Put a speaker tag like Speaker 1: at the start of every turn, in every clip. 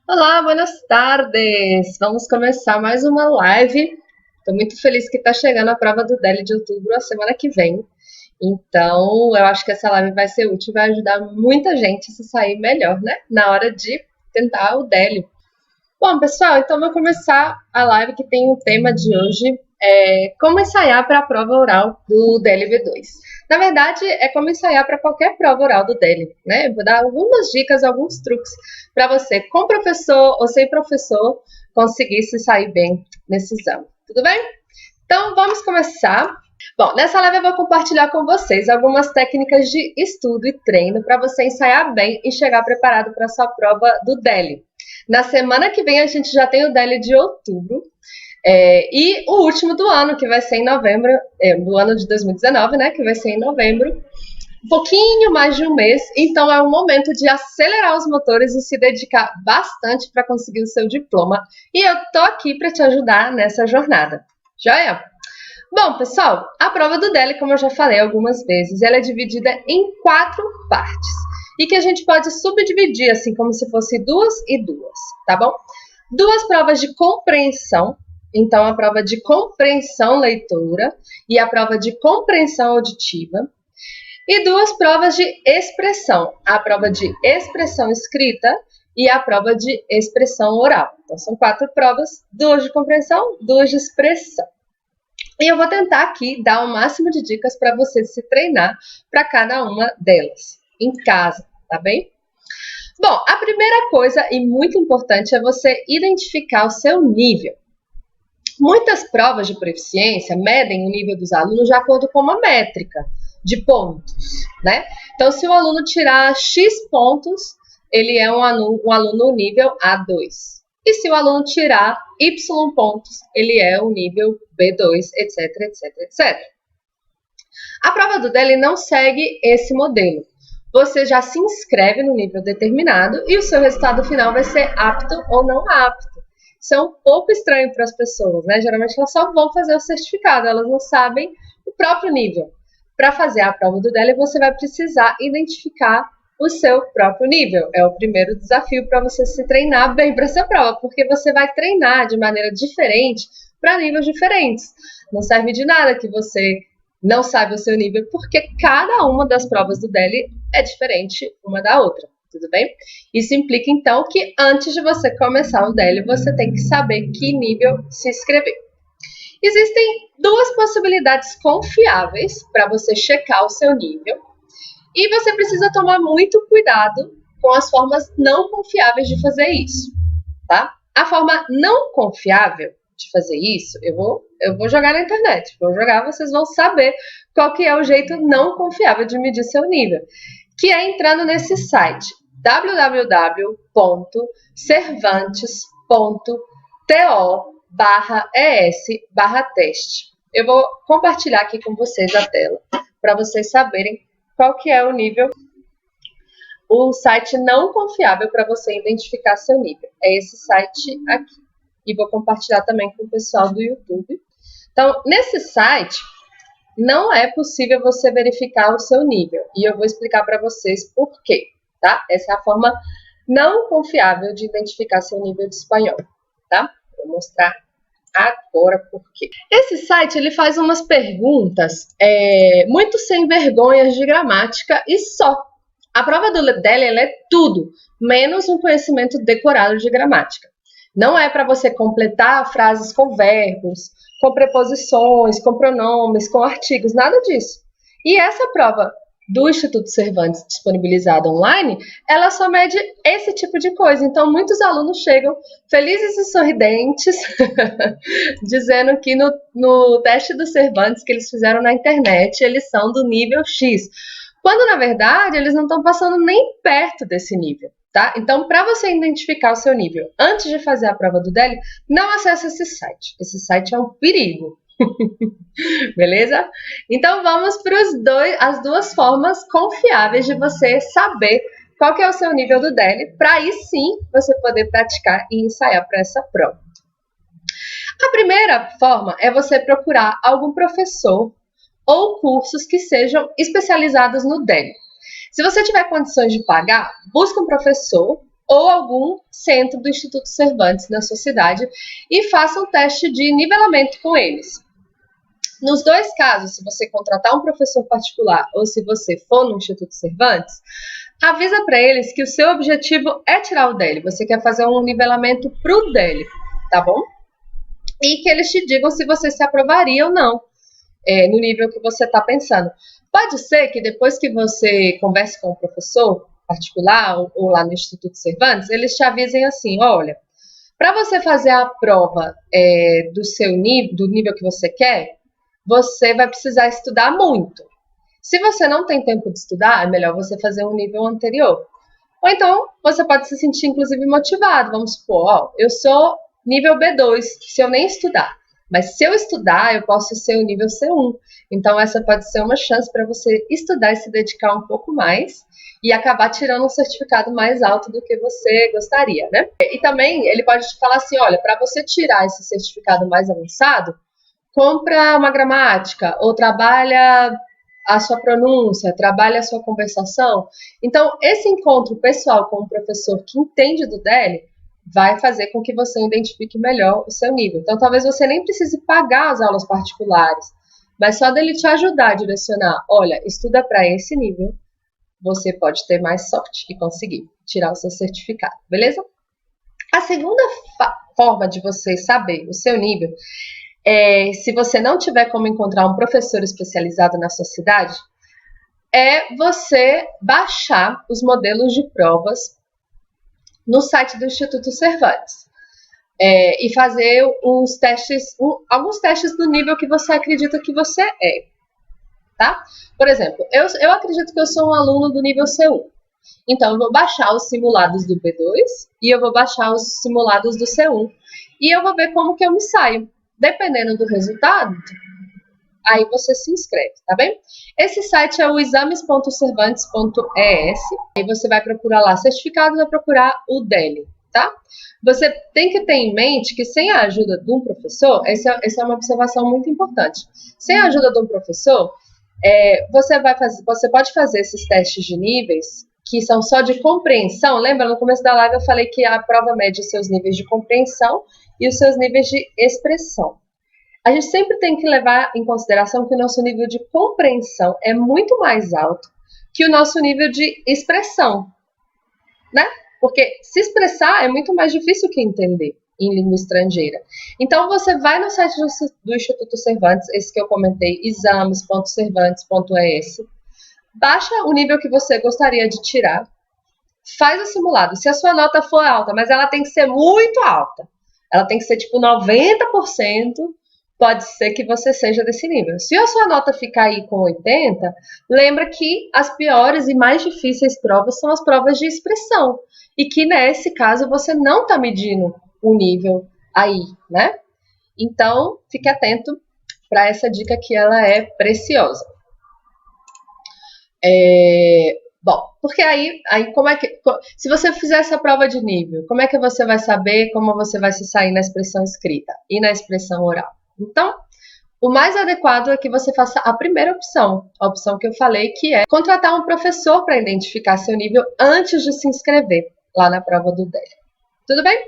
Speaker 1: Olá, buenas tardes! Vamos começar mais uma live. Estou muito feliz que está chegando a prova do DELI de outubro, a semana que vem. Então, eu acho que essa live vai ser útil, vai ajudar muita gente a se sair melhor, né? Na hora de tentar o DELI. Bom, pessoal, então vou começar a live que tem o tema de hoje, como ensaiar para a prova oral do DELI V2. Na verdade, é como ensaiar para qualquer prova oral do DELI, né? Eu vou dar algumas dicas, alguns truques para você, com professor ou sem professor, conseguir se sair bem nesse exame. Tudo bem? Então, vamos começar. Bom, nessa live eu vou compartilhar com vocês algumas técnicas de estudo e treino para você ensaiar bem e chegar preparado para a sua prova do DELI. Na semana que vem a gente já tem o DELI de outubro e o último do ano, que vai ser em novembro, do ano de 2019, né, que vai ser em novembro, um pouquinho mais de um mês, então é o momento de acelerar os motores e se dedicar bastante para conseguir o seu diploma. E eu tô aqui para te ajudar nessa jornada. Joia? Bom, pessoal, a prova do DELI, como eu já falei algumas vezes, ela é dividida em 4 partes. E que a gente pode subdividir, assim, como se fosse 2 e 2, tá bom? 2 provas de compreensão, então a prova de compreensão leitora e a prova de compreensão auditiva. E 2 provas de expressão, a prova de expressão escrita e a prova de expressão oral. Então são 4 provas, 2 de compreensão, 2 de expressão. E eu vou tentar aqui dar o máximo de dicas para você se treinar para cada uma delas, em casa, tá bem? Bom, a primeira coisa e muito importante é você identificar o seu nível. Muitas provas de proficiência medem o nível dos alunos de acordo com uma métrica de pontos, né? Então, se o aluno tirar X pontos, ele é um aluno nível A2. E se o aluno tirar Y pontos, ele é o nível B2, etc, etc, etc. A prova do DELI não segue esse modelo. Você já se inscreve no nível determinado e o seu resultado final vai ser apto ou não apto. Isso é um pouco estranho para as pessoas, né? Geralmente elas só vão fazer o certificado, elas não sabem o próprio nível. Para fazer a prova do DELI, você vai precisar identificar o seu próprio nível. É o primeiro desafio para você se treinar bem para essa prova, porque você vai treinar de maneira diferente para níveis diferentes. Não serve de nada que você não saiba o seu nível, porque cada uma das provas do DELI é diferente uma da outra, tudo bem? Isso implica, então, que antes de você começar o DELI, você tem que saber que nível se inscrever. Existem 2 possibilidades confiáveis para você checar o seu nível e você precisa tomar muito cuidado com as formas não confiáveis de fazer isso, tá? A forma não confiável de fazer isso, eu vou jogar na internet, vocês vão saber qual que é o jeito não confiável de medir seu nível, que é entrando nesse site www.cervantes.to/es/teste. Eu vou compartilhar aqui com vocês a tela para vocês saberem qual que é o site não confiável para você identificar seu nível. É esse site aqui. E vou compartilhar também com o pessoal do YouTube. Então, nesse site, não é possível você verificar o seu nível. E eu vou explicar para vocês por quê, tá? Essa é a forma não confiável de identificar seu nível de espanhol, tá? Vou mostrar agora por quê. Esse site, ele faz umas perguntas muito sem vergonhas de gramática e só. A prova do DELI, ela é tudo, menos um conhecimento decorado de gramática. Não é para você completar frases com verbos, com preposições, com pronomes, com artigos, nada disso. E essa prova do Instituto Cervantes disponibilizada online, ela só mede esse tipo de coisa. Então, muitos alunos chegam felizes e sorridentes, dizendo que no teste do Cervantes que eles fizeram na internet, eles são do nível X. Quando, na verdade, eles não estão passando nem perto desse nível. Tá? Então, para você identificar o seu nível antes de fazer a prova do DELI, não acesse esse site. Esse site é um perigo. Beleza? Então, vamos para as 2 formas confiáveis de você saber qual que é o seu nível do DELI, para aí sim você poder praticar e ensaiar para essa prova. A primeira forma é você procurar algum professor ou cursos que sejam especializados no DELI. Se você tiver condições de pagar, busque um professor ou algum centro do Instituto Cervantes na sua cidade e faça um teste de nivelamento com eles. Nos dois casos, se você contratar um professor particular ou se você for no Instituto Cervantes, avisa para eles que o seu objetivo é tirar o DELE. Você quer fazer um nivelamento para o DELE, tá bom? E que eles te digam se você se aprovaria ou não, no nível que você está pensando. Pode ser que depois que você converse com o professor particular ou lá no Instituto Cervantes, eles te avisem assim, olha, para você fazer a prova do seu nível, do nível que você quer, você vai precisar estudar muito. Se você não tem tempo de estudar, é melhor você fazer um nível anterior. Ou então, você pode se sentir, inclusive, motivado. Vamos supor, ó, eu sou nível B2, se eu nem estudar. Mas se eu estudar, eu posso ser o nível C1. Então, essa pode ser uma chance para você estudar e se dedicar um pouco mais e acabar tirando um certificado mais alto do que você gostaria, né? E também, ele pode te falar assim, olha, para você tirar esse certificado mais avançado, compra uma gramática ou trabalha a sua pronúncia, trabalha a sua conversação. Então, esse encontro pessoal com um professor que entende do DELE vai fazer com que você identifique melhor o seu nível. Então, talvez você nem precise pagar as aulas particulares, mas só dele te ajudar a direcionar, olha, estuda para esse nível, você pode ter mais sorte e conseguir tirar o seu certificado, beleza? A segunda forma de você saber o seu nível se você não tiver como encontrar um professor especializado na sua cidade, é você baixar os modelos de provas no site do Instituto Cervantes e fazer uns testes, alguns testes do nível que você acredita que você é, tá? Por exemplo, eu acredito que eu sou um aluno do nível C1, então eu vou baixar os simulados do B2 e eu vou baixar os simulados do C1 e eu vou ver como que eu me saio. Dependendo do resultado, aí você se inscreve, tá bem? Esse site é o exames.cervantes.es. Aí você vai procurar lá certificado, vai procurar o DELE, tá? Você tem que ter em mente que sem a ajuda de um professor, essa é uma observação muito importante. Sem a ajuda de um professor, você pode fazer esses testes de níveis que são só de compreensão. Lembra, no começo da live eu falei que a prova mede os seus níveis de compreensão e os seus níveis de expressão. A gente sempre tem que levar em consideração que o nosso nível de compreensão é muito mais alto que o nosso nível de expressão, né? Porque se expressar é muito mais difícil que entender em língua estrangeira. Então, você vai no site do Instituto Cervantes, esse que eu comentei, exames.cervantes.es, baixa o nível que você gostaria de tirar, faz o simulado. Se a sua nota for alta, mas ela tem que ser muito alta, ela tem que ser tipo 90%, pode ser que você seja desse nível. Se a sua nota ficar aí com 80%, lembra que as piores e mais difíceis provas são as provas de expressão. E que nesse caso você não está medindo o nível aí, né? Então, fique atento para essa dica que ela é preciosa. Bom, porque aí como é que... Se você fizer essa prova de nível, como é que você vai saber como você vai se sair na expressão escrita e na expressão oral? Então, o mais adequado é que você faça a primeira opção, a opção que eu falei, que é contratar um professor para identificar seu nível antes de se inscrever lá na prova do DELE. Tudo bem?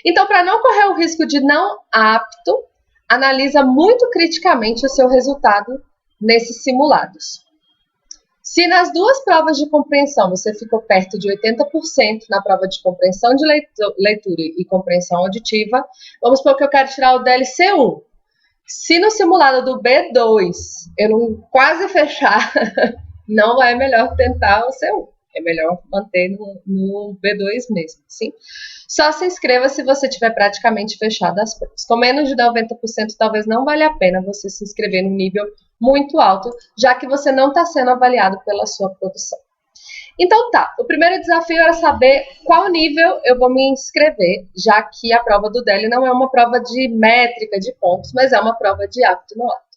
Speaker 1: Então, para não correr o risco de não apto, analisa muito criticamente o seu resultado nesses simulados. Se nas duas provas de compreensão você ficou perto de 80% na prova de compreensão de leitura e compreensão auditiva, vamos supor que eu quero tirar o DLC1. Se no simulado do B2 eu não quase fechar, não é melhor tentar o C1. É melhor manter no B2 mesmo, sim? Só se inscreva se você tiver praticamente fechado as provas. Com menos de 90%, talvez não valha a pena você se inscrever no nível muito alto, já que você não está sendo avaliado pela sua produção. Então tá, o primeiro desafio era saber qual nível eu vou me inscrever, já que a prova do DELE não é uma prova de métrica, de pontos, mas é uma prova de apto no apto.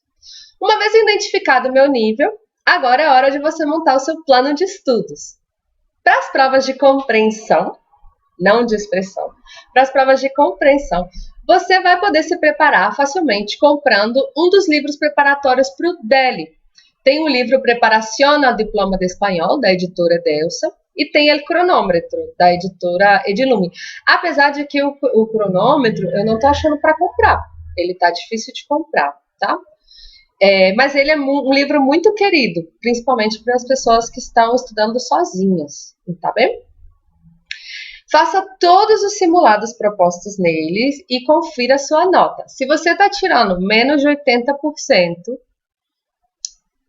Speaker 1: Uma vez identificado o meu nível, agora é hora de você montar o seu plano de estudos. Para as provas de compreensão, não de expressão, para as provas de compreensão, você vai poder se preparar facilmente comprando um dos livros preparatórios para o DELE. Tem o livro Preparación al Diploma de Espanhol, da editora Delsa, e tem o cronômetro da editora Edilume. Apesar de que o cronômetro eu não tô achando para comprar, ele tá difícil de comprar, tá? Mas ele é um livro muito querido, principalmente para as pessoas que estão estudando sozinhas, tá bem? Faça todos os simulados propostos neles e confira a sua nota. Se você está tirando menos de 80%,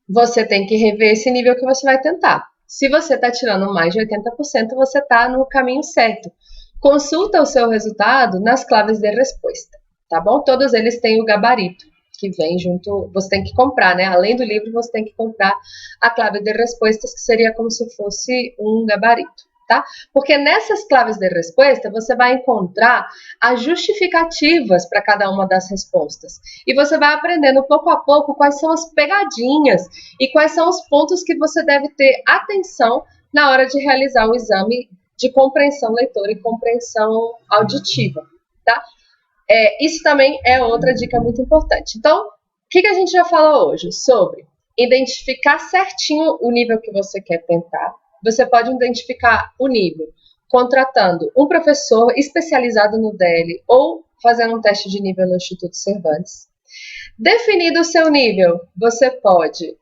Speaker 1: você tem que rever esse nível que você vai tentar. Se você está tirando mais de 80%, você está no caminho certo. Consulta o seu resultado nas claves de resposta, tá bom? Todos eles têm o gabarito que vem junto, você tem que comprar, né? Além do livro, você tem que comprar a clave de respostas, que seria como se fosse um gabarito. Tá? Porque nessas claves de resposta você vai encontrar as justificativas para cada uma das respostas. E você vai aprendendo pouco a pouco quais são as pegadinhas e quais são os pontos que você deve ter atenção na hora de realizar o exame de compreensão leitora e compreensão auditiva. Tá? Isso também é outra dica muito importante. Então, o que a gente já falou hoje? Sobre identificar certinho o nível que você quer tentar. Você pode identificar o nível contratando um professor especializado no DEL ou fazendo um teste de nível no Instituto Cervantes. Definido o seu nível, você pode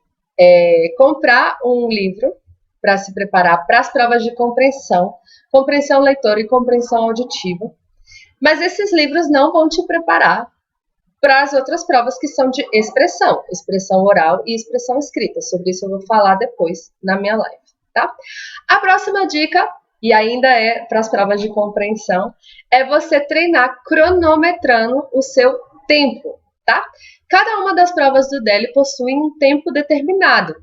Speaker 1: comprar um livro para se preparar para as provas de compreensão leitora e compreensão auditiva. Mas esses livros não vão te preparar para as outras provas que são de expressão oral e expressão escrita. Sobre isso eu vou falar depois na minha live. Tá? A próxima dica, e ainda é para as provas de compreensão, é você treinar cronometrando o seu tempo, tá? Cada uma das provas do DEL possui um tempo determinado,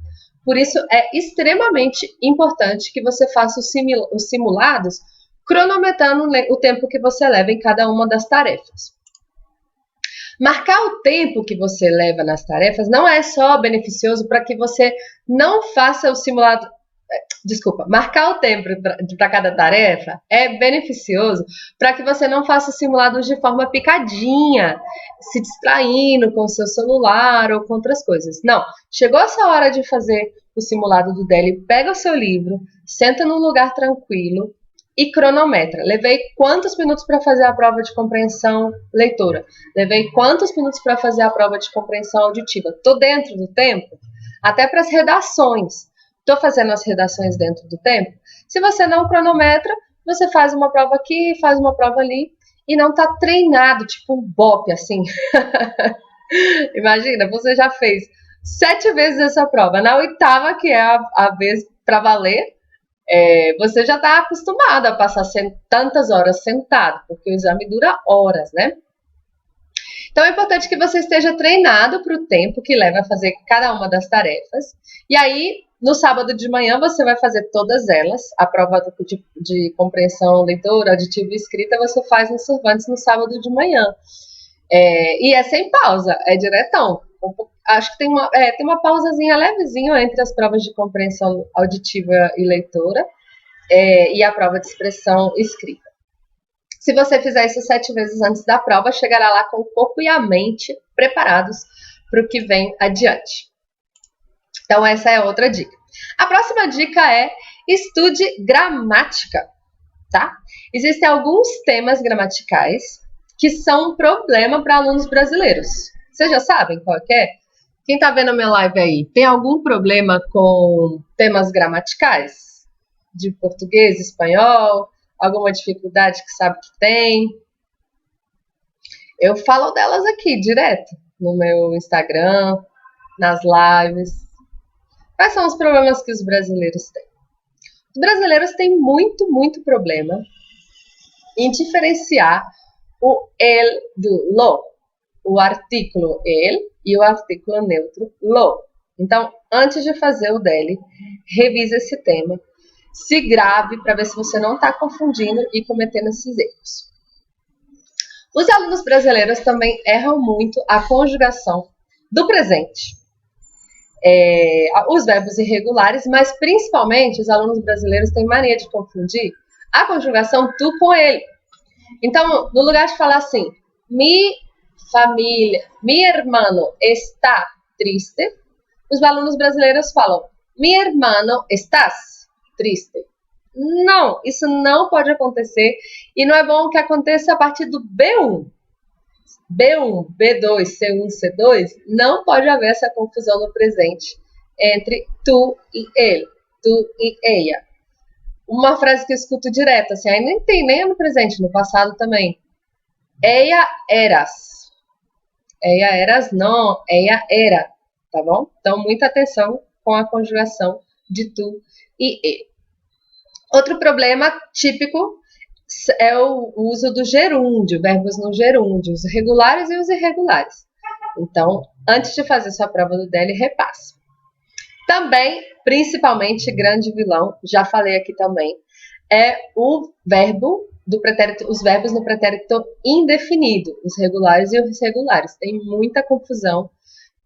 Speaker 1: por isso é extremamente importante que você faça os simulados cronometrando o tempo que você leva em cada uma das tarefas. Marcar o tempo que você leva nas tarefas não é só beneficioso para que você não faça o simulado. Marcar o tempo para cada tarefa é beneficioso para que você não faça simulados de forma picadinha, se distraindo com o seu celular ou com outras coisas. Não, chegou essa hora de fazer o simulado do DEL, pega o seu livro, senta num lugar tranquilo e cronometra. Levei quantos minutos para fazer a prova de compreensão leitora? Levei quantos minutos para fazer a prova de compreensão auditiva? Estou dentro do tempo? Até para as redações. Estou fazendo as redações dentro do tempo? Se você não cronometra, você faz uma prova aqui, faz uma prova ali e não está treinado, tipo um bope, assim. Imagina, você já fez 7 vezes essa prova. Na 8ª, que é a vez para valer, você já está acostumado a passar tantas horas sentado, porque o exame dura horas, né? Então, é importante que você esteja treinado para o tempo que leva a fazer cada uma das tarefas. E aí, no sábado de manhã, você vai fazer todas elas. A prova de compreensão leitora, auditiva e escrita, você faz no Cervantes no sábado de manhã. E é sem pausa, é diretão. Acho que tem uma pausazinha levezinha entre as provas de compreensão auditiva e leitora e a prova de expressão escrita. Se você fizer isso 7 vezes antes da prova, chegará lá com o corpo e a mente preparados para o que vem adiante. Então, essa é outra dica. A próxima dica é estude gramática, tá? Existem alguns temas gramaticais que são um problema para alunos brasileiros. Vocês já sabem qual é? Quem está vendo a minha live aí, tem algum problema com temas gramaticais? De português, espanhol? Alguma dificuldade que sabe que tem? Eu falo delas aqui, direto, no meu Instagram, nas lives. Quais são os problemas que os brasileiros têm? Os brasileiros têm muito problema em diferenciar o el do lo, o artículo el e o artículo neutro lo. Então, antes de fazer o DEL, revise esse tema, se grave para ver se você não está confundindo e cometendo esses erros. Os alunos brasileiros também erram muito a conjugação do presente. Os verbos irregulares, mas principalmente os alunos brasileiros têm mania de confundir a conjugação tu com ele. Então, no lugar de falar assim, mi hermano está triste, os alunos brasileiros falam, mi hermano estás triste. Não, isso não pode acontecer e não é bom que aconteça a partir do B1. B1, B2, C1, C2, não pode haver essa confusão no presente entre tu e ele, tu e ella. Uma frase que eu escuto direto, assim, aí nem tem nem no presente, no passado também. Ella eras. Ella eras não, ella era, tá bom? Então, muita atenção com a conjugação de tu e ele. Outro problema típico é o uso do gerúndio, verbos no gerúndio, os regulares e os irregulares. Então, antes de fazer sua prova do DEL, repasse. Também, principalmente, grande vilão, já falei aqui também, é o verbo do pretérito, os verbos no pretérito indefinido, os regulares e os irregulares. Tem muita confusão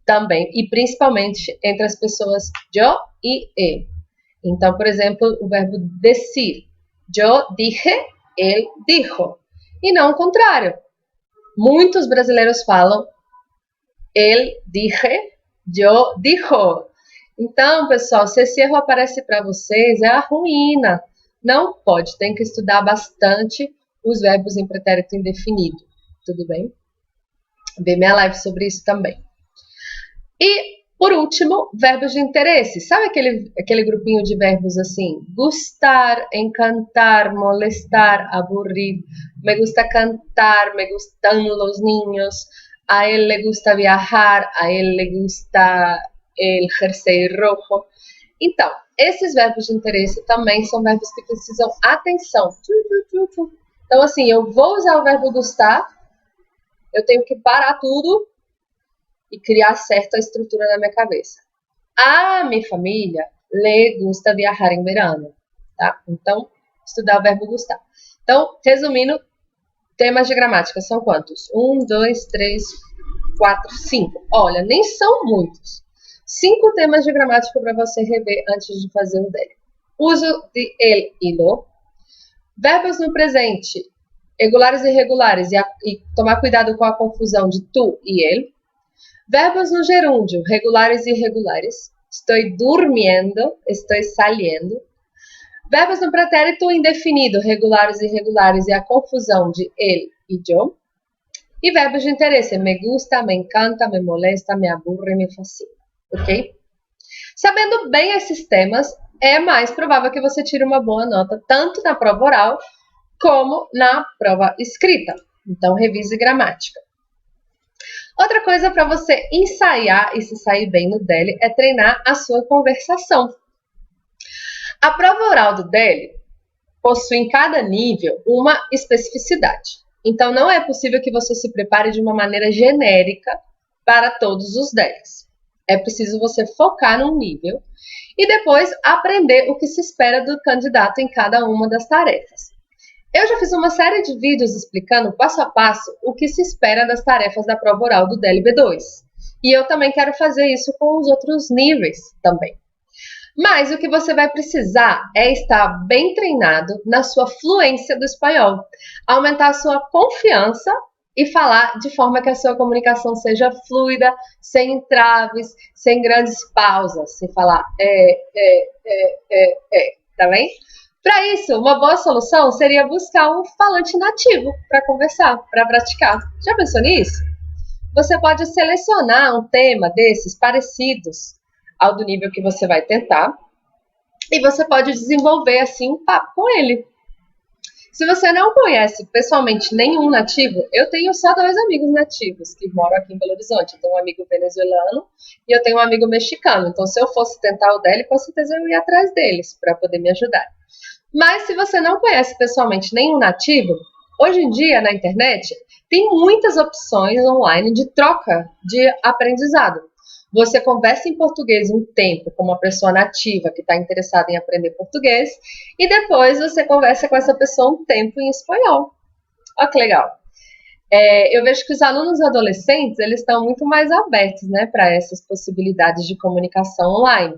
Speaker 1: também, e principalmente entre as pessoas yo e e. Então, por exemplo, o verbo decir. Yo dije, él dijo. E não o contrário. Muitos brasileiros falam él dije, yo dijo. Então, pessoal, se esse erro aparece para vocês, é a ruína. Não pode, tem que estudar bastante os verbos em pretérito indefinido. Tudo bem? Ver minha live sobre isso também. E, por último, verbos de interesse. Sabe aquele grupinho de verbos assim? Gustar, encantar, molestar, aburrir. Me gusta cantar, me gustan los niños. A él le gusta viajar, a él le gusta el jersey rojo. Então, esses verbos de interesse também são verbos que precisam atenção. Então, assim, eu vou usar o verbo gustar, eu tenho que parar tudo e criar certa estrutura na minha cabeça. A minha família le gusta viajar em verano, tá? Então, estudar o verbo gustar. Então, resumindo, temas de gramática são quantos? 1, 2, 3, 4, 5. Olha, nem são muitos. 5 temas de gramática para você rever antes de fazer o dele. Uso de el e lo. Verbos no presente, regulares e irregulares, e tomar cuidado com a confusão de tu e ele. Verbos no gerúndio, regulares e irregulares. Estou durmiendo, estou saliendo. Verbos no pretérito indefinido, regulares e irregulares, e a confusão de ele e yo. E verbos de interesse, me gusta, me encanta, me molesta, me aburre, me fascina. Ok? Sabendo bem esses temas, é mais provável que você tire uma boa nota, tanto na prova oral, como na prova escrita. Então, revise gramática. Outra coisa para você ensaiar e se sair bem no DEL é treinar a sua conversação. A prova oral do DEL possui em cada nível uma especificidade. Então, não é possível que você se prepare de uma maneira genérica para todos os DELs. É preciso você focar num nível e depois aprender o que se espera do candidato em cada uma das tarefas. Eu já fiz uma série de vídeos explicando passo a passo o que se espera das tarefas da prova oral do DEL B2. E eu também quero fazer isso com os outros níveis também. Mas o que você vai precisar é estar bem treinado na sua fluência do espanhol, aumentar a sua confiança e falar de forma que a sua comunicação seja fluida, sem entraves, sem grandes pausas, sem falar tá bem? Para isso, uma boa solução seria buscar um falante nativo para conversar, para praticar. Já pensou nisso? Você pode selecionar um tema desses parecidos ao do nível que você vai tentar e você pode desenvolver assim um papo com ele. Se você não conhece pessoalmente nenhum nativo, eu tenho só 2 amigos nativos que moram aqui em Belo Horizonte. Eu tenho um amigo venezuelano e eu tenho um amigo mexicano. Então, se eu fosse tentar o dele, com certeza eu ia atrás deles para poder me ajudar. Mas se você não conhece pessoalmente nenhum nativo, hoje em dia na internet tem muitas opções online de troca de aprendizado. Você conversa em português um tempo com uma pessoa nativa que está interessada em aprender português e depois você conversa com essa pessoa um tempo em espanhol. Olha que legal. Eu vejo que os alunos adolescentes eles estão muito mais abertos, né, para essas possibilidades de comunicação online.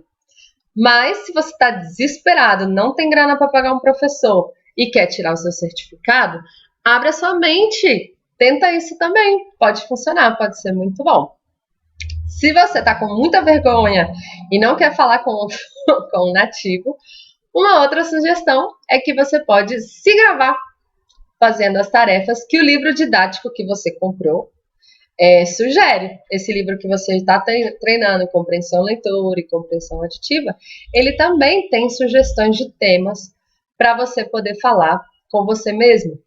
Speaker 1: Mas se você está desesperado, não tem grana para pagar um professor e quer tirar o seu certificado, abre a sua mente, tenta isso também, pode funcionar, pode ser muito bom. Se você está com muita vergonha e não quer falar com um nativo, Uma outra sugestão é que você pode se gravar fazendo as tarefas que o livro didático que você comprou sugere. Esse livro que você está treinando em compreensão leitora e compreensão auditiva, ele também tem sugestões de temas para você poder falar com você mesmo.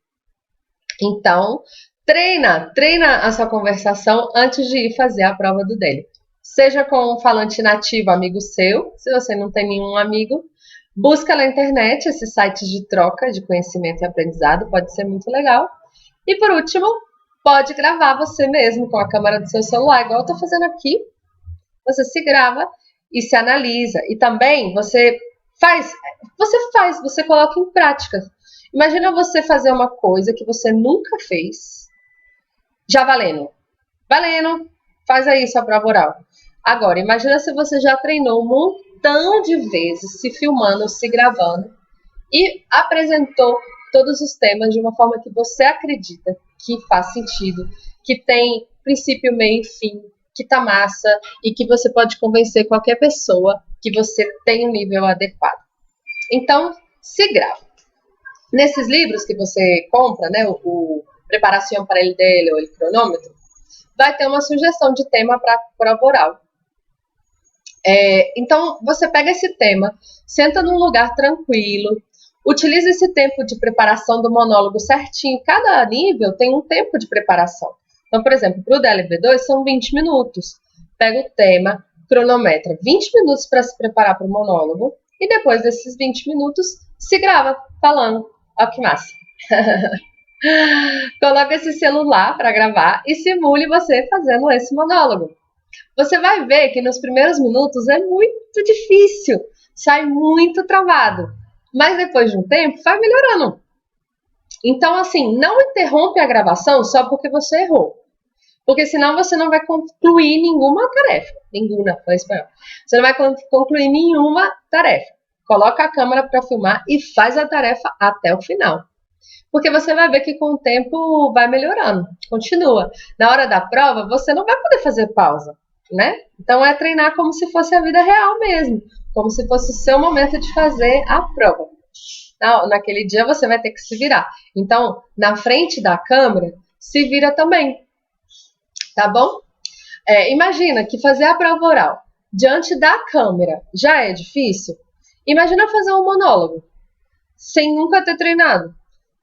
Speaker 1: Então, treina a sua conversação antes de ir fazer a prova do DELE. Seja com um falante nativo, amigo seu, se você não tem nenhum amigo, busca na internet esses sites de troca de conhecimento e aprendizado, pode ser muito legal. E por último, pode gravar você mesmo com a câmera do seu celular, igual eu estou fazendo aqui. Você se grava e se analisa. E também você coloca em prática. Imagina você fazer uma coisa que você nunca fez, já valendo. Valendo, faz aí sua prova oral. Agora, imagina se você já treinou um montão de vezes, se filmando, se gravando, e apresentou todos os temas de uma forma que você acredita que faz sentido, que tem princípio, meio e fim, que tá massa e que você pode convencer qualquer pessoa que você tem um nível adequado. Então, se grava. Nesses livros que você compra, né, o Preparação para el DELE ou o Cronômetro, vai ter uma sugestão de tema para prova oral. Então, você pega esse tema, senta num lugar tranquilo, utiliza esse tempo de preparação do monólogo certinho. Cada nível tem um tempo de preparação. Então, por exemplo, para o DLB2 são 20 minutos. Pega o tema, cronometra 20 minutos para se preparar para o monólogo e depois desses 20 minutos se grava falando. Olha que massa! Coloca esse celular para gravar e simule você fazendo esse monólogo. Você vai ver que nos primeiros minutos é muito difícil, sai muito travado, mas depois de um tempo vai melhorando. Então, assim, não interrompe a gravação só porque você errou, porque senão você não vai concluir nenhuma tarefa. Você não vai concluir nenhuma tarefa. Coloca a câmera para filmar e faz a tarefa até o final. Porque você vai ver que com o tempo vai melhorando. Continua. Na hora da prova, você não vai poder fazer pausa, né? Então é treinar como se fosse a vida real mesmo. Como se fosse o seu momento de fazer a prova. Naquele dia você vai ter que se virar. Então, na frente da câmera, se vira também. Tá bom? Imagina que fazer a prova oral diante da câmera já é difícil. Imagina fazer um monólogo sem nunca ter treinado,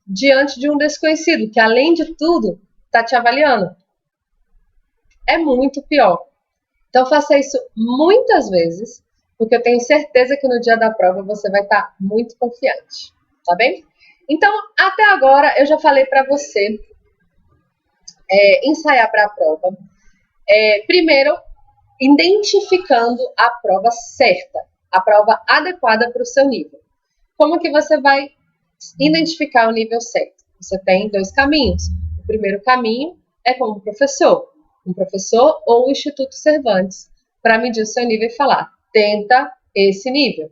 Speaker 1: diante de um desconhecido, que além de tudo, está te avaliando. É muito pior. Então faça isso muitas vezes, porque eu tenho certeza que no dia da prova você vai estar muito confiante, tá bem? Então, até agora eu já falei para você ensaiar para a prova. Primeiro, identificando a prova certa, a prova adequada para o seu nível. Como que você vai identificar o nível certo? Você tem dois caminhos. O primeiro caminho é com um professor ou o Instituto Cervantes, para medir o seu nível e falar, tenta esse nível.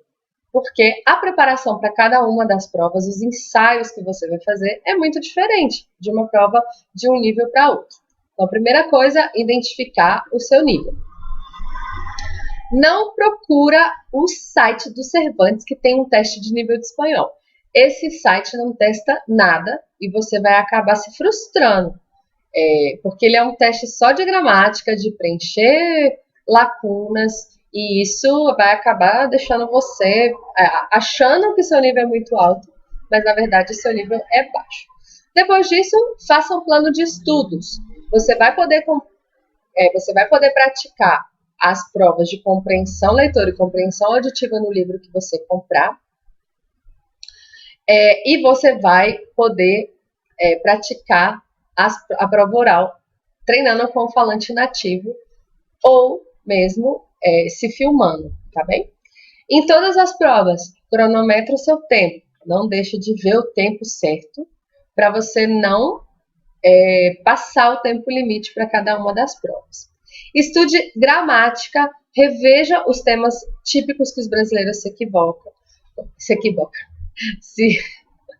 Speaker 1: Porque a preparação para cada uma das provas, os ensaios que você vai fazer, é muito diferente de uma prova de um nível para outro. Então, a primeira coisa, identificar o seu nível. Não procura o site do Cervantes que tem um teste de nível de espanhol. Esse site não testa nada e você vai acabar se frustrando, porque ele é um teste só de gramática, de preencher lacunas, e isso vai acabar deixando você achando que seu nível é muito alto, mas na verdade seu nível é baixo. Depois disso, faça um plano de estudos. Você vai poder praticar as provas de compreensão leitora e compreensão auditiva no livro que você comprar. E você vai poder praticar a prova oral treinando com o falante nativo ou mesmo se filmando, tá bem? Em todas as provas, cronometre o seu tempo. Não deixe de ver o tempo certo para você não passar o tempo limite para cada uma das provas. Estude gramática, reveja os temas típicos que os brasileiros se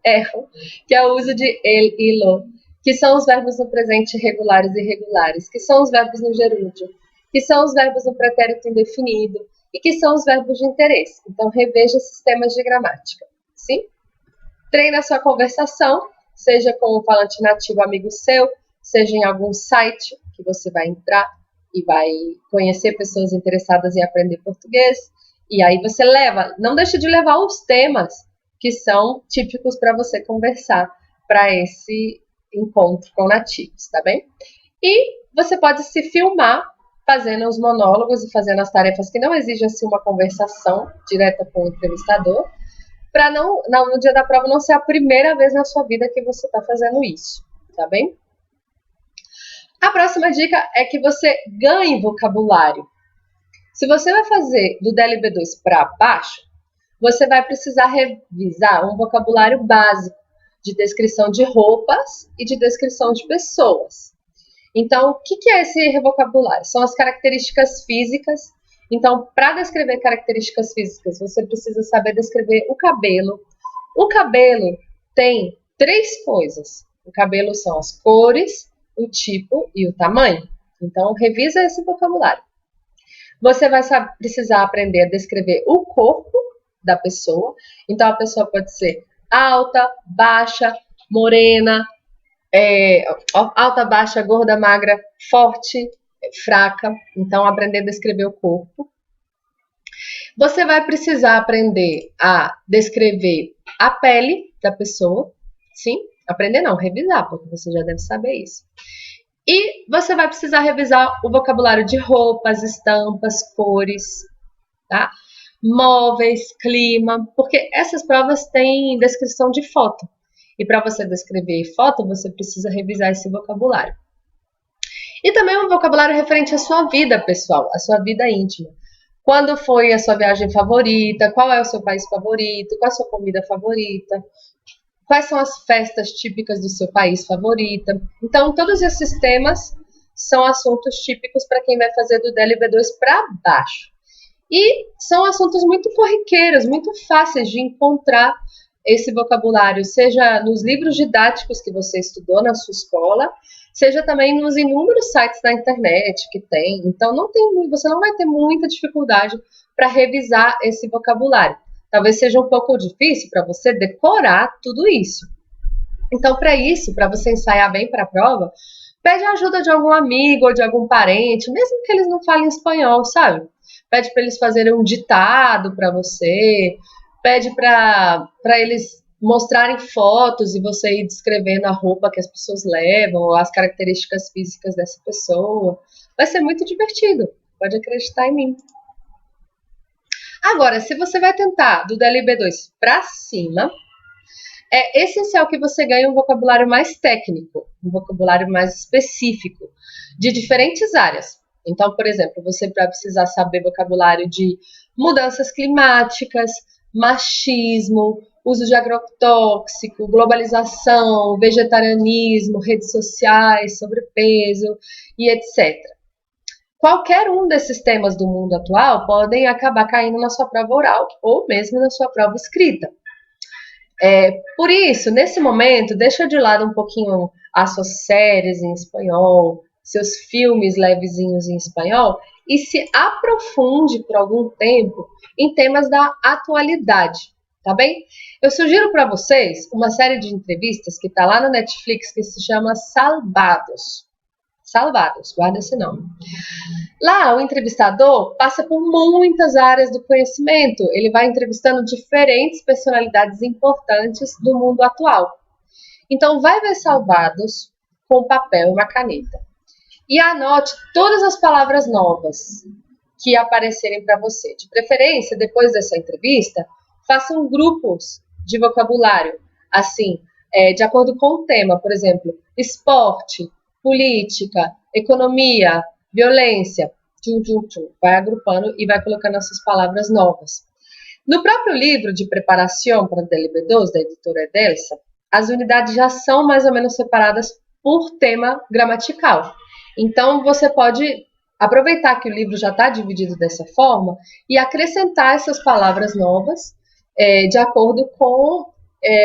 Speaker 1: erram, que é o uso de el e lo, que são os verbos no presente regulares e irregulares, que são os verbos no gerúndio, que são os verbos no pretérito indefinido, e que são os verbos de interesse. Então, reveja esses temas de gramática, sim? Treine a sua conversação, seja com um falante nativo amigo seu, seja em algum site que você vai entrar e vai conhecer pessoas interessadas em aprender português. E aí você não deixe de levar os temas que são típicos para você conversar para esse encontro com nativos, tá bem? E você pode se filmar fazendo os monólogos e fazendo as tarefas que não exigem assim, uma conversação direta com o entrevistador, para no dia da prova não ser a primeira vez na sua vida que você está fazendo isso, tá bem? A próxima dica é que você ganhe vocabulário. Se você vai fazer do DLB2 para baixo, você vai precisar revisar um vocabulário básico de descrição de roupas e de descrição de pessoas. Então, o que é esse vocabulário? São as características físicas. Então, para descrever características físicas, você precisa saber descrever o cabelo. O cabelo tem 3 coisas. O cabelo são as cores, o tipo e o tamanho. Então, revisa esse vocabulário. Você vai precisar aprender a descrever o corpo da pessoa. Então, a pessoa pode ser alta, baixa, morena, alta, baixa, gorda, magra, forte, fraca. Então, aprender a descrever o corpo. Você vai precisar aprender a descrever a pele da pessoa. Sim, aprender não, revisar, porque você já deve saber isso. E você vai precisar revisar o vocabulário de roupas, estampas, cores, tá? Móveis, clima, porque essas provas têm descrição de foto. E para você descrever foto, você precisa revisar esse vocabulário. E também um vocabulário referente à sua vida pessoal, à sua vida íntima. Quando foi a sua viagem favorita? Qual é o seu país favorito? Qual é a sua comida favorita? Quais são as festas típicas do seu país favorita? Então, todos esses temas são assuntos típicos para quem vai fazer do DLB2 para baixo. E são assuntos muito corriqueiros, muito fáceis de encontrar esse vocabulário, seja nos livros didáticos que você estudou na sua escola, seja também nos inúmeros sites da internet que tem. Então, você não vai ter muita dificuldade para revisar esse vocabulário. Talvez seja um pouco difícil para você decorar tudo isso. Então, para isso, para você ensaiar bem para a prova, pede a ajuda de algum amigo ou de algum parente, mesmo que eles não falem espanhol, sabe? Pede para eles fazerem um ditado para você, pede para eles mostrarem fotos e você ir descrevendo a roupa que as pessoas levam, ou as características físicas dessa pessoa. Vai ser muito divertido, pode acreditar em mim. Agora, se você vai tentar do DLB2 para cima, é essencial que você ganhe um vocabulário mais técnico, um vocabulário mais específico, de diferentes áreas. Então, por exemplo, você vai precisar saber vocabulário de mudanças climáticas, machismo, uso de agrotóxico, globalização, vegetarianismo, redes sociais, sobrepeso e etc. Qualquer um desses temas do mundo atual podem acabar caindo na sua prova oral ou mesmo na sua prova escrita. Por isso, nesse momento, deixa de lado um pouquinho as suas séries em espanhol, seus filmes levezinhos em espanhol e se aprofunde por algum tempo em temas da atualidade, tá bem? Eu sugiro para vocês uma série de entrevistas que está lá no Netflix que se chama Salvados. Salvados, guarda esse nome. Lá, o entrevistador passa por muitas áreas do conhecimento. Ele vai entrevistando diferentes personalidades importantes do mundo atual. Então, vai ver Salvados com papel e uma caneta. E anote todas as palavras novas que aparecerem para você. De preferência, depois dessa entrevista, façam grupos de vocabulário, assim, de acordo com o tema. Por exemplo, esporte, política, economia, violência. Vai agrupando e vai colocando essas palavras novas. No próprio livro de preparação para DLB2, da editora Edelsa, as unidades já são mais ou menos separadas por tema gramatical. Então, você pode aproveitar que o livro já está dividido dessa forma e acrescentar essas palavras novas de acordo com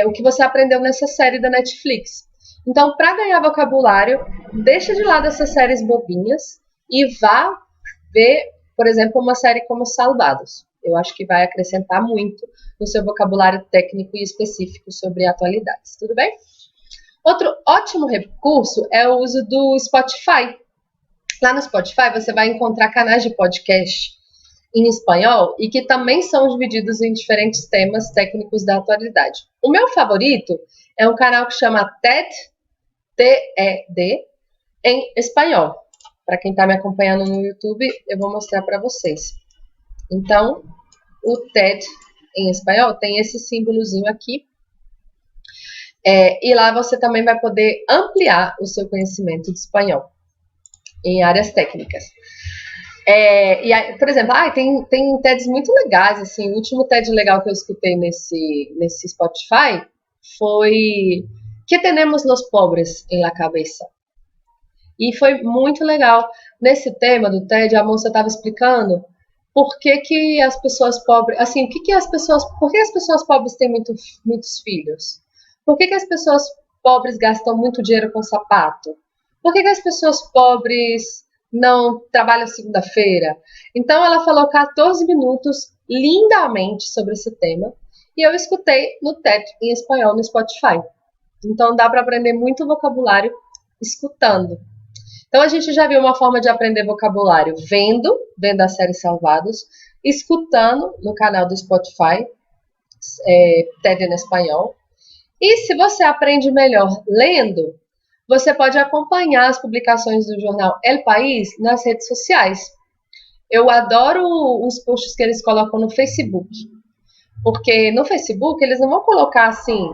Speaker 1: o que você aprendeu nessa série da Netflix. Então, para ganhar vocabulário, deixa de lado essas séries bobinhas e vá ver por exemplo, uma série como Salvados. Eu acho que vai acrescentar muito no seu vocabulário técnico e específico sobre atualidades. Tudo bem? Outro ótimo recurso é o uso do Spotify. Lá no Spotify você vai encontrar canais de podcast em espanhol e que também são divididos em diferentes temas técnicos da atualidade. O meu favorito é um canal que chama TED, T-E-D, em espanhol. Para quem está me acompanhando no YouTube, eu vou mostrar para vocês. Então, o TED em espanhol tem esse símbolozinho aqui. E lá você também vai poder ampliar o seu conhecimento de espanhol em áreas técnicas. E aí, por exemplo, tem TEDs muito legais, assim, o último TED legal que eu escutei nesse Spotify foi "Que tenemos los pobres en la cabeza?". E foi muito legal. Nesse tema do TED, a moça estava explicando por que as pessoas pobres, assim, por que as pessoas pobres têm muitos filhos? Por que as pessoas pobres gastam muito dinheiro com sapato? Por que as pessoas pobres não trabalham segunda-feira? Então ela falou 14 minutos lindamente sobre esse tema e eu escutei no TED em espanhol no Spotify. Então dá para aprender muito vocabulário escutando. Então a gente já viu uma forma de aprender vocabulário vendo a série Salvados, escutando no canal do Spotify, TED em espanhol. E se você aprende melhor lendo, você pode acompanhar as publicações do jornal El País nas redes sociais. Eu adoro os posts que eles colocam no Facebook, porque no Facebook eles não vão colocar assim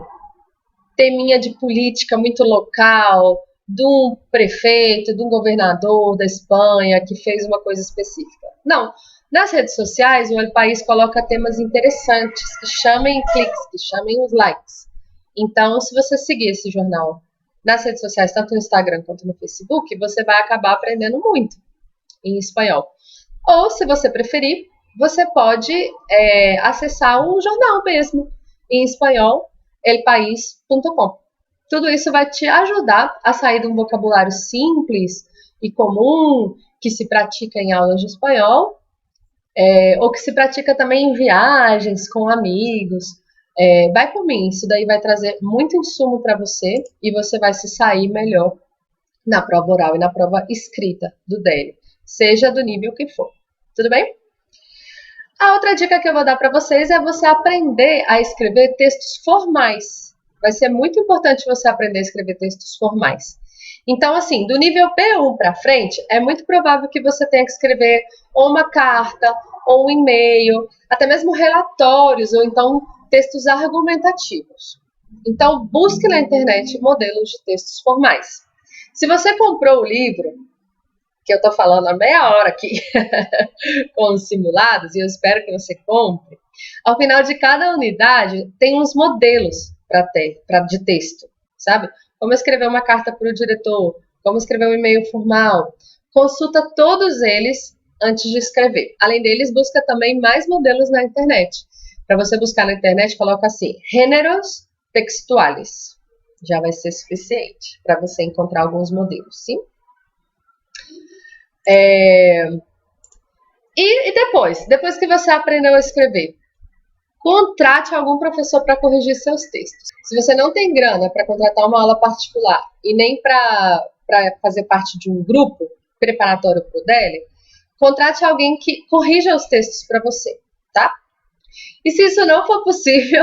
Speaker 1: teminha de política muito local, de um prefeito, de um governador da Espanha que fez uma coisa específica. Não. Nas redes sociais, o El País coloca temas interessantes, que chamem cliques, que chamem os likes. Então, se você seguir esse jornal nas redes sociais, tanto no Instagram quanto no Facebook, você vai acabar aprendendo muito em espanhol. Ou, se você preferir, você pode acessar o jornal mesmo, em espanhol, elpaís.com. Tudo isso vai te ajudar a sair de um vocabulário simples e comum, que se pratica em aulas de espanhol, ou que se pratica também em viagens, com amigos. Vai por mim, isso daí vai trazer muito insumo para você e você vai se sair melhor na prova oral e na prova escrita do DEL, seja do nível que for. Tudo bem? A outra dica que eu vou dar para vocês é você aprender a escrever textos formais. Vai ser muito importante você aprender a escrever textos formais. Então, assim, do nível B1 para frente, é muito provável que você tenha que escrever ou uma carta, ou um e-mail, até mesmo relatórios, ou então textos argumentativos. Então, busque na internet modelos de textos formais. Se você comprou o livro, que eu estou falando há meia hora aqui, com os simulados, e eu espero que você compre, ao final de cada unidade tem uns modelos de texto, sabe? Como escrever uma carta para o diretor, como escrever um e-mail formal. Consulta todos eles antes de escrever. Além deles, busca também mais modelos na internet. Para você buscar na internet, coloca assim, gêneros textuais. Já vai ser suficiente para você encontrar alguns modelos, sim? E depois que você aprendeu a escrever, contrate algum professor para corrigir seus textos. Se você não tem grana para contratar uma aula particular e nem para fazer parte de um grupo preparatório para o DEL, contrate alguém que corrija os textos para você, tá? E se isso não for possível,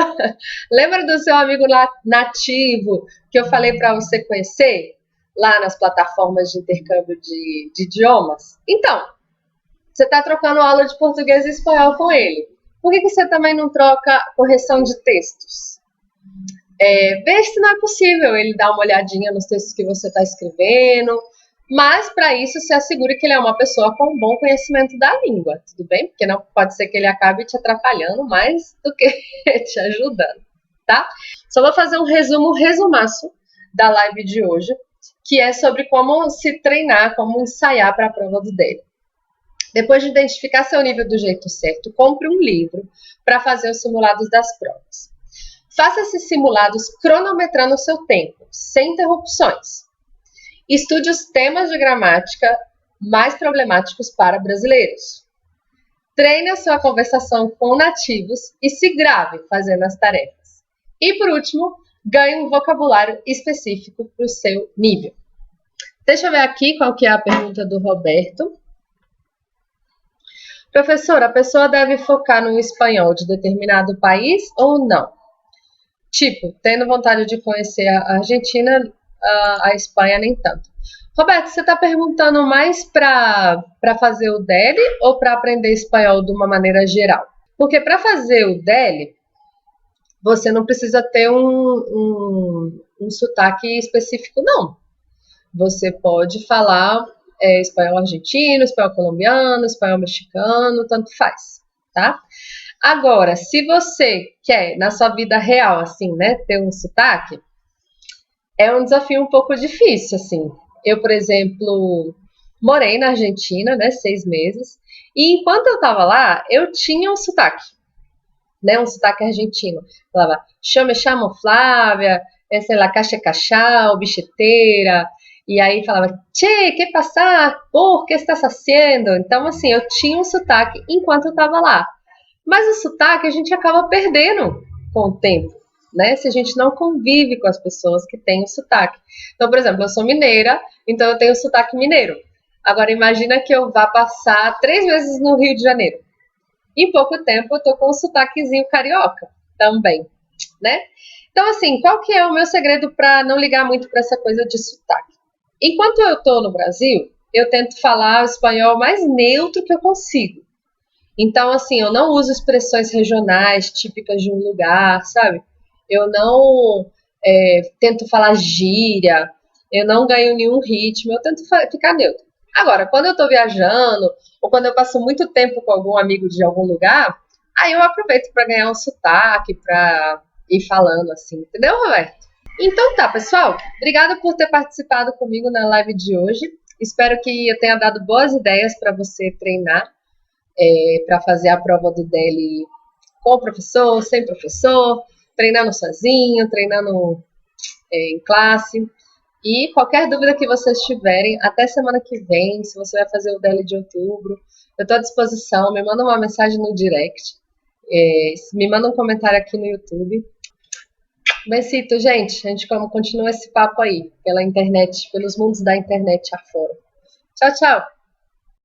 Speaker 1: lembra do seu amigo nativo que eu falei para você conhecer lá nas plataformas de intercâmbio de idiomas? Então, você está trocando aula de português e espanhol com ele. Por que você também não troca correção de textos? Vê se não é possível ele dar uma olhadinha nos textos que você está escrevendo, mas para isso se assegure que ele é uma pessoa com um bom conhecimento da língua, tudo bem? Porque não pode ser que ele acabe te atrapalhando mais do que te ajudando, tá? Só vou fazer um resumaço da live de hoje, que é sobre como se treinar, como ensaiar para a prova do DEL. Depois de identificar seu nível do jeito certo, compre um livro para fazer os simulados das provas. Faça esses simulados cronometrando o seu tempo, sem interrupções. Estude os temas de gramática mais problemáticos para brasileiros. Treine a sua conversação com nativos e se grave fazendo as tarefas. E por último, ganhe um vocabulário específico para o seu nível. Deixa eu ver aqui qual que é a pergunta do Roberto. Professor, a pessoa deve focar no espanhol de determinado país ou não? Tipo, tendo vontade de conhecer a Argentina, a Espanha nem tanto. Roberto, você está perguntando mais para fazer o DELE ou para aprender espanhol de uma maneira geral? Porque para fazer o DELE, você não precisa ter um sotaque específico, não. Você pode falar espanhol argentino, espanhol colombiano, espanhol mexicano, tanto faz, tá? Agora, se você quer, na sua vida real, assim, né, ter um sotaque, é um desafio um pouco difícil, assim. Eu, por exemplo, morei na Argentina, né, 6 meses, e enquanto eu tava lá, eu tinha um sotaque, né, um sotaque argentino. Falava, me chamo Flávia, sei lá, caixa cachau, bicheteira, e aí falava, che, que passar? Por que estás haciendo? Então, assim, eu tinha um sotaque enquanto eu tava lá. Mas o sotaque a gente acaba perdendo com o tempo, né? Se a gente não convive com as pessoas que têm o sotaque. Então, por exemplo, eu sou mineira, então eu tenho o sotaque mineiro. Agora, imagina que eu vá passar 3 meses no Rio de Janeiro. Em pouco tempo eu tô com um sotaquezinho carioca também, né? Então, assim, qual que é o meu segredo para não ligar muito para essa coisa de sotaque? Enquanto eu tô no Brasil, eu tento falar o espanhol mais neutro que eu consigo. Então, assim, eu não uso expressões regionais típicas de um lugar, sabe? Eu não tento falar gíria, eu não ganho nenhum ritmo, eu tento ficar neutro. Agora, quando eu tô viajando, ou quando eu passo muito tempo com algum amigo de algum lugar, aí eu aproveito para ganhar um sotaque, para ir falando assim, entendeu, Roberto? Então tá, pessoal. Obrigada por ter participado comigo na live de hoje. Espero que eu tenha dado boas ideias para você treinar para fazer a prova do DELE com o professor, sem professor, treinando sozinho, treinando em classe. E qualquer dúvida que vocês tiverem, até semana que vem, se você vai fazer o DELE de outubro, eu estou à disposição. Me manda uma mensagem no direct, me manda um comentário aqui no YouTube. Besito, gente. A gente continua esse papo aí, pela internet, pelos mundos da internet afora. Tchau, tchau.